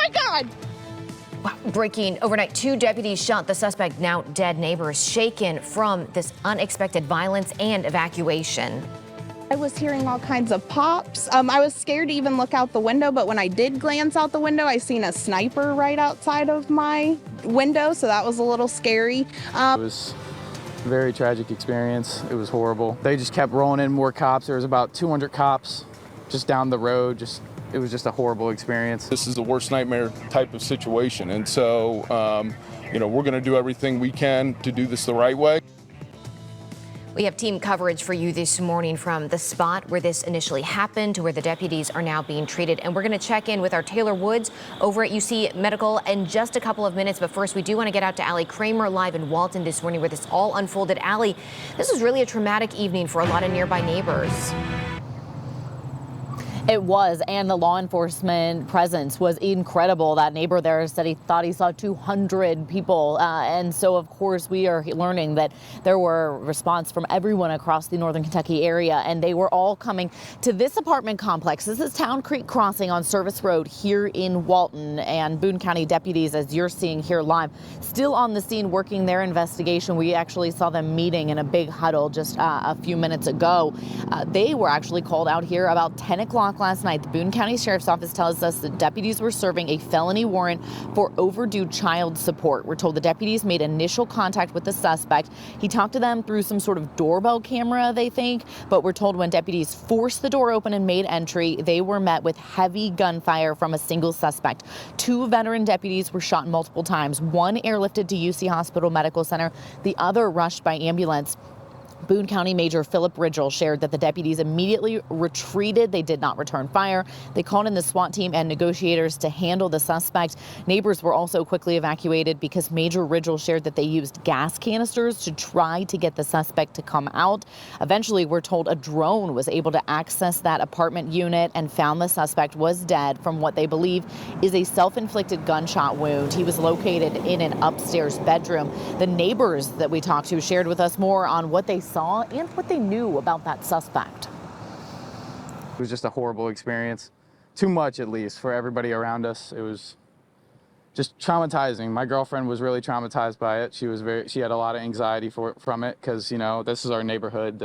my God! Wow. Breaking overnight, 2 deputies shot the suspect, now dead. Neighbors shaken from this unexpected violence and evacuation. I was hearing all kinds of pops. I was scared to even look out the window, but when I did glance out the window, I seen a sniper right outside of my window, so that was a little scary. It was a very tragic experience. It was horrible. They just kept rolling in more cops. There was about 200 cops just down the road. It was just a horrible experience. This is the worst nightmare type of situation, and so we're going to do everything we can to do this the right way. We have team coverage for you this morning from the spot where this initially happened to where the deputies are now being treated. And we're going to check in with our Taylor Woods over at UC Medical in just a couple of minutes. But first, we do want to get out to Allie Kramer live in Walton this morning where this all unfolded. Allie, this was really a traumatic evening for a lot of nearby neighbors. It was, and the law enforcement presence was incredible. That neighbor there said he thought he saw 200 people. And so, of course, we are learning that there were response from everyone across the Northern Kentucky area, and they were all coming to this apartment complex. This is Towne Creek Crossing on Service Road here in Walton, and Boone County deputies, as you're seeing here live, still on the scene working their investigation. We actually saw them meeting in a big huddle just a few minutes ago. They were actually called out here about 10 o'clock last night. The Boone County Sheriff's Office tells us that deputies were serving a felony warrant for overdue child support. We're told the deputies made initial contact with the suspect. He talked to them through some sort of doorbell camera, they think, but we're told when deputies forced the door open and made entry, they were met with heavy gunfire from a single suspect. 2 veteran deputies were shot multiple times. One airlifted to UC Hospital Medical Center, the other rushed by ambulance. Boone County Major Philip Ridgel shared that the deputies immediately retreated. They did not return fire. They called in the SWAT team and negotiators to handle the suspect. Neighbors were also quickly evacuated because Major Ridgel shared that they used gas canisters to try to get the suspect to come out. Eventually, we're told a drone was able to access that apartment unit and found the suspect was dead from what they believe is a self-inflicted gunshot wound. He was located in an upstairs bedroom. The neighbors that we talked to shared with us more on what they saw and what they knew about that suspect. It was just a horrible experience. Too much, at least, for everybody around us. It was just traumatizing. My girlfriend was really traumatized by it. She had a lot of anxiety from it because, this is our neighborhood.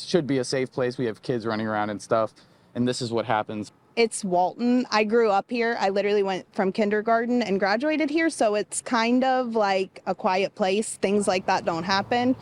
Should be a safe place. We have kids running around and stuff, and this is what happens. It's Walton. I grew up here. I literally went from kindergarten and graduated here, so it's kind of like a quiet place. Things like that don't happen.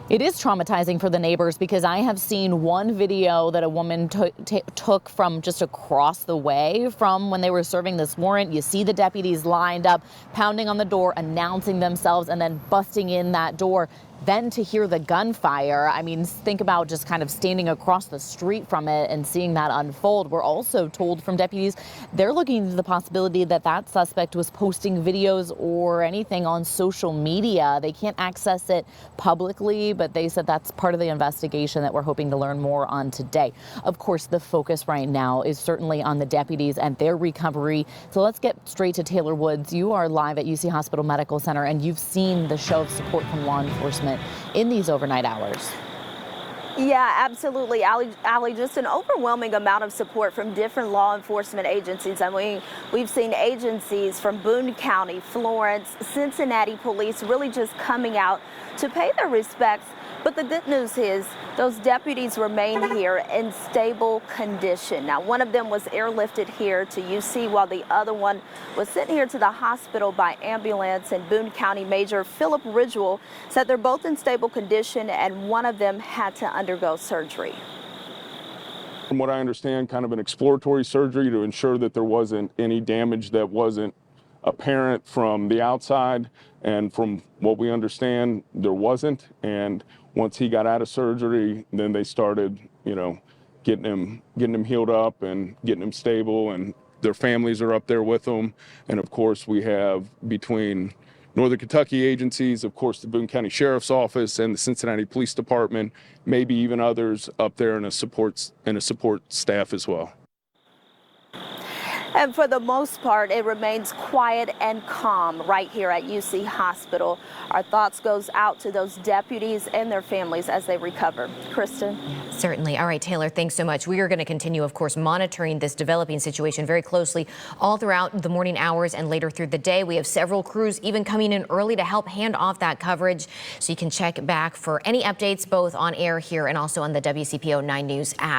It is traumatizing for the neighbors because I have seen one video that a woman took from just across the way from when they were serving this warrant. You see the deputies lined up, pounding on the door, announcing themselves, and then busting in that door. Then to hear the gunfire, I mean, think about just kind of standing across the street from it and seeing that unfold. We're also told from deputies they're looking into the possibility that that suspect was posting videos or anything on social media. They can't access it publicly, but they said that's part of the investigation that we're hoping to learn more on today. Of course, the focus right now is certainly on the deputies and their recovery. So let's get straight to Taylor Woods. You are live at UC Hospital Medical Center, and you've seen the show of support from law enforcement in these overnight hours. Yeah, absolutely, Allie, just an overwhelming amount of support from different law enforcement agencies. I mean, we've seen agencies from Boone County, Florence, Cincinnati police really just coming out to pay their respects. But the good news is those deputies remain here in stable condition. Now, one of them was airlifted here to UC while the other one was sent here to the hospital by ambulance. And Boone County Major Philip Ridgel said they're both in stable condition and one of them had to undergo surgery. From what I understand, kind of an exploratory surgery to ensure that there wasn't any damage that wasn't apparent from the outside. And from what we understand, there wasn't. And once he got out of surgery, then they started, getting him healed up and getting him stable, and their families are up there with them. And of course, we have between Northern Kentucky agencies, of course, the Boone County Sheriff's Office and the Cincinnati Police Department, maybe even others up there in a support staff as well. And for the most part, it remains quiet and calm right here at UC Hospital. Our thoughts goes out to those deputies and their families as they recover. Kristen? Certainly. All right, Taylor, thanks so much. We are going to continue, of course, monitoring this developing situation very closely all throughout the morning hours and later through the day. We have several crews even coming in early to help hand off that coverage. So you can check back for any updates both on air here and also on the WCPO 9 News app.